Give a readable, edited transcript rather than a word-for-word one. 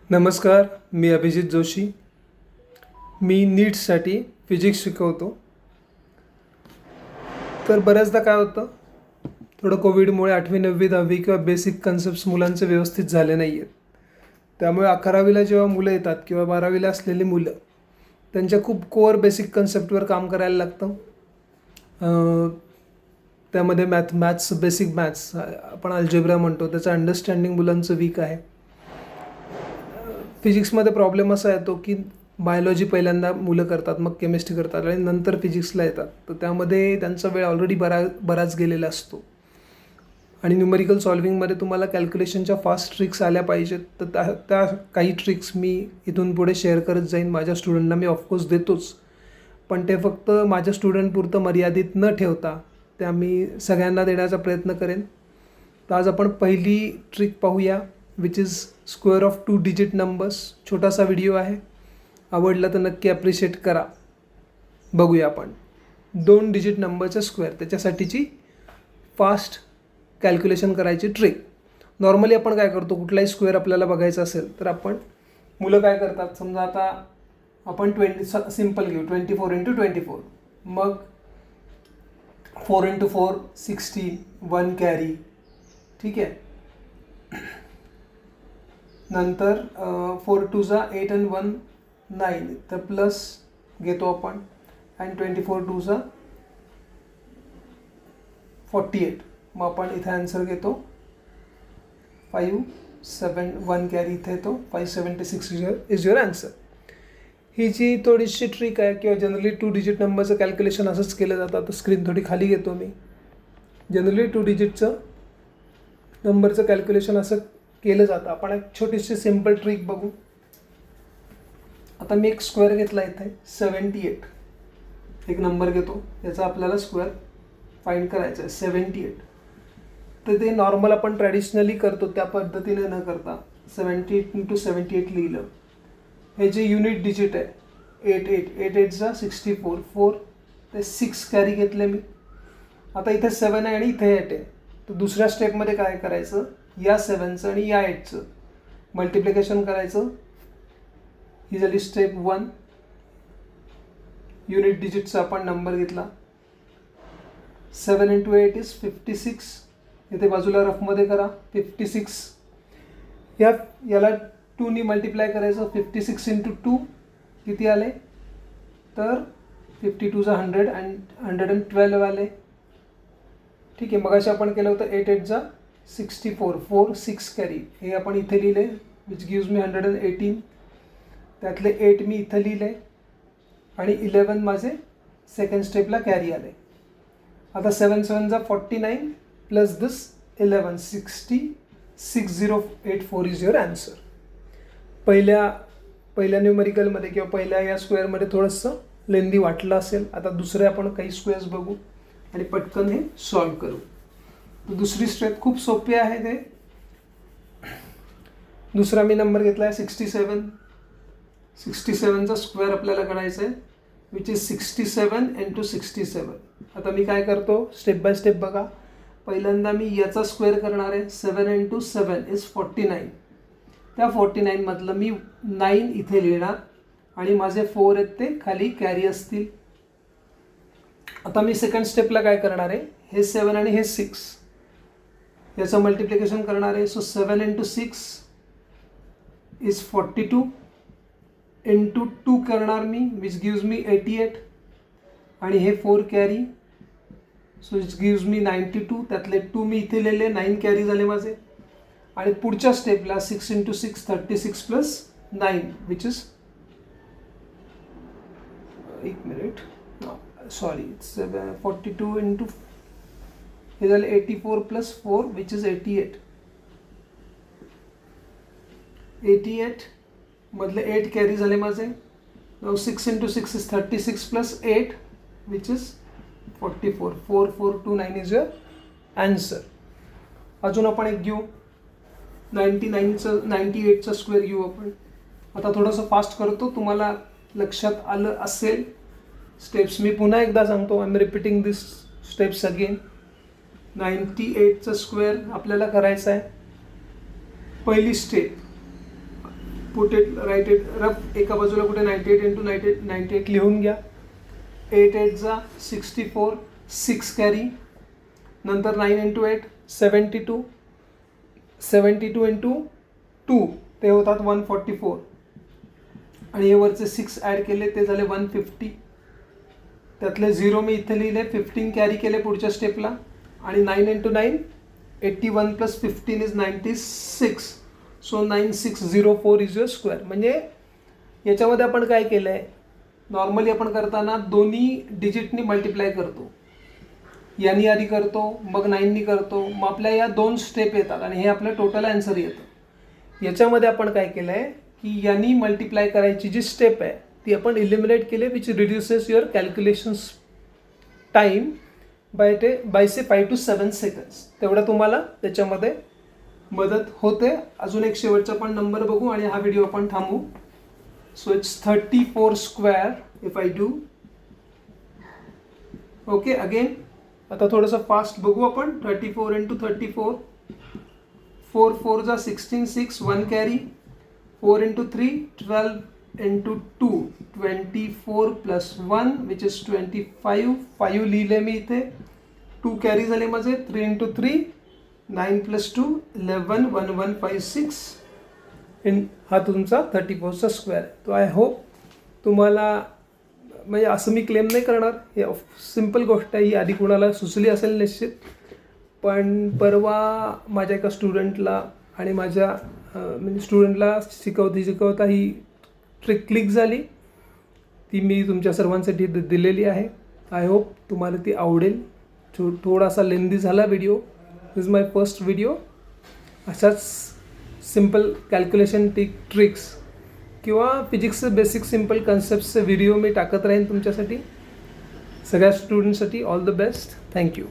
नमस्कार, मी अभिजित जोशी. मी नीटसाठी फिजिक्स शिकवतो. तर बऱ्याचदा काय होतं, थोडं कोविडमुळे 8वी 9वी 10वी किंवा बेसिक कन्सेप्ट्स मुलांचे व्यवस्थित झाले नाही आहेत. त्यामुळे 11वीला जेव्हा मुलं येतात किंवा 12वीला असलेली मुलं, त्यांच्या खूप कोअर बेसिक कन्सेप्टवर काम करायला लागतं. त्यामध्ये मॅथ्स बेसिक मॅथ्स आपण अल्जेब्रा म्हणतो, त्याचं अंडरस्टँडिंग मुलांचं वीक आहे. फिजिक्समध्ये प्रॉब्लेम असा येतो की बायोलॉजी पहिल्यांदा मुलं करतात, मग केमिस्ट्री करतात आणि नंतर फिजिक्सला येतात. तर त्यामध्ये त्यांचा वेळ ऑलरेडी बराच गेलेला असतो. आणि न्यूमरिकल सॉल्व्हिंगमध्ये तुम्हाला कॅल्क्युलेशनच्या फास्ट ट्रिक्स आल्या पाहिजेत. तर त्या काही ट्रिक्स मी इथून पुढे शेअर करत जाईन. माझ्या स्टुडंटना मी ऑफकोर्स देतोच, पण ते फक्त माझ्या स्टुडंटपुरतं मर्यादित न ठेवता त्या मी सगळ्यांना देण्याचा प्रयत्न करेन. तर आज आपण पहिली ट्रिक पाहूया, which is square of 2 digit numbers. छोटासा व्हिडिओ आहे, आवडला तर नक्की ॲप्रिशिएट करा. बघूया आपण 2 डिजिट नंबरचं स्क्वेअर, त्याच्यासाठीची फास्ट कॅल्क्युलेशन करायची ट्रिक. नॉर्मली आपण काय करतो, कुठलाही स्क्वेअर आपल्याला बघायचा असेल तर आपण मुलं काय करतात, समजा आता आपण सिम्पल घेऊ 24 × 24, मग 4 × 4 16, 1 कॅरी, ठीक आहे. नंतर 4 2 8 आणि 1 9, तर प्लस घेतो आपण, आणि 24 2 48. मग आपण इथे आन्सर घेतो 5 7, 1 कॅरी इथे येतो, 576 इज युअर आन्सर. ही जी थोडीशी ट्रिक आहे, किंवा जनरली 2 डिजिट नंबरचं कॅल्क्युलेशन असंच केलं जातं. आता स्क्रीन थोडी खाली घेतो मी. जनरली 2 डिजिटचं नंबरचं कॅल्क्युलेशन असं केलं जातं. आपण एक छोटीशी सिम्पल ट्रिक बघू. आता मी एक स्क्वेअर घेतला इथे 78, एक नंबर घेतो, याचा आपल्याला स्क्वेअर फाइंड करायचा आहे 78. तर ते नॉर्मल आपण ट्रॅडिशनली करतो त्या पद्धतीने न करता 78 × 78 लिहिलं. हे जे युनिट डिजिट आहे 8 8 चा 64, 4 ते 6 कॅरी घेतले मी. आता इथे 7 आहे आणि इथे 8 आहे. तर दुसऱ्या स्टेपमध्ये काय करायचं, या 7चं आणि या 8चं मल्टिप्लिकेशन करायचं. ही झाली स्टेप 1. युनिट डिजिटचा आपण नंबर घेतला. 7 × 8 इज 56. इथे बाजूला रफमध्ये करा 56. याला 2 मल्टिप्लाय करायचं. 56 × 2 किती आले, तर 52 100 आणि 112 आले. ठीक आहे. मगाशी आपण केलं होतं 8 8 64, 4 6 कॅरी, हे आपण इथे लिहिले, विच गिव्ज मी 118. त्यातले 8 मी इथं लिहिले आणि 11 माझे सेकंड स्टेपला कॅरी आले. आता 7 7 49 plus this 11, 6084 is your answer. पहिल्या न्यूमरिकलमध्ये किंवा पहिल्या या स्क्वेअरमध्ये थोडंसं लेंदी वाटलं असेल. आता दुसरे आपण काही स्क्वेअर्स बघू आणि पटकन हे सॉल्व करू. दुसरी स्टेप खूप सोपी आहे. ते दुसरा मी नंबर घेतला आहे 67. 67चा स्क्वेअर आपल्याला करायचा आहे, विच इज 67 × 67. आता मी काय करतो, स्टेप बाय स्टेप बघा. पहिल्यांदा मी याचा स्क्वेअर करणार आहे. 7 × 7 इज 49. त्या 49 मधलं मी 9 इथे लिहिणार आणि माझे 4 आहेत ते खाली कॅरी असतील. आता मी सेकंड स्टेपला काय करणार आहे, हे 7 आणि हे 6 याचं मल्टिप्लिकेशन करणार आहे. सो 7 × 6 इज 42 × 2 करणार मी, विच गिव्ज मी 88, आणि हे 4 कॅरी, सो इट गिव्ज मी 92. त्यातले 2 मी इथे लिहिले, 9 कॅरी झाले माझे. आणि पुढच्या स्टेपला 6 × 6 36 प्लस 9, विच इज 42 × हे झाले 84 प्लस 4, विच इज 88. 88 मधले 8 कॅरी झाले माझे. Now 6 × 6 is 36 plus 8, which is 44. 4429 is your answer. अजून आपण एक घेऊ, 98चा स्क्वेअर घेऊ आपण. आता थोडंसं फास्ट करतो, तुम्हाला लक्षात आलं असेल. स्टेप्स मी पुन्हा एकदा सांगतो, I am repeating this steps again. 98चा स्क्वेअर आपल्याला करायचा आहे. पहिली step, put it write it rough एका बाजूला कुठे 98 इंटू 98 लिहून घ्या. 8 8 जा 64, 6 कॅरी. नंतर 9 इंटू 8 72, 72 इंटू 2 ते होतात 144. आणि हे वरचे 6 ॲड केले ते झाले 150. त्यातले 0 मी इथे लिहिले. 15 कॅरी केले पुढच्या स्टेपला. आणि 9 into 9 81 plus 15 is 96. So 9604 is your square. म्हणजे याच्यामध्ये आपण काय केलं आहे, नॉर्मली आपण करताना दोन्ही डिजिटनी मल्टिप्लाय करतो. यानी आधी करतो, मग 9नी करतो, मग आपल्या या 2 स्टेप येतात आणि हे आपलं टोटल आन्सर येतं. याच्यामध्ये आपण काय केलं आहे की यानी मल्टिप्लाय करायची जी स्टेप आहे ती आपण इलिमिनेट केली, which reduces your calculations time by 5 to 7 seconds. तेवढं तुम्हाला त्याच्यामध्ये मदत होते. अजून एक शेवटचा पण नंबर बघू आणि हा व्हिडिओ आपण थांबू. So it's 34 square if I do. Okay, again आता थोडंसं फास्ट बघू आपण. 34 इंटू 34, 4 4 जा 16, 6 1 carry. 4 into 3 12 into 2 24 plus 1 which is 25. 5 लिहिले मी इथे. 2 कॅरी झाले माझे. 3 इंटू 3 9 प्लस 2 11 1156. हा तुमचा 34चा स्क्वेअर आहे. तो आय होप तुम्हाला, म्हणजे असं मी क्लेम नाही करणार, हे सिम्पल गोष्ट आहे, ही आधी कुणाला सुचली असेल निश्चित. पण परवा माझ्या एका स्टुडंटला आणि माझ्या म्हणजे स्टुडंटला शिकवता ही ट्रिक क्लिक झाली. ती मी तुमच्या सर्वांसाठी दिलेली आहे. आय होप तुम्हाला ती आवडेल. थोडासा लेंदी झाला video. This is my first video. अशाच सिम्पल कॅल्क्युलेशन ट्रिक्स किंवा फिजिक्सचे बेसिक सिम्पल कन्सेप्टचे व्हिडिओ मी टाकत राहीन तुमच्यासाठी, सगळ्या स्टुडंटसाठी. All the best. थँक्यू.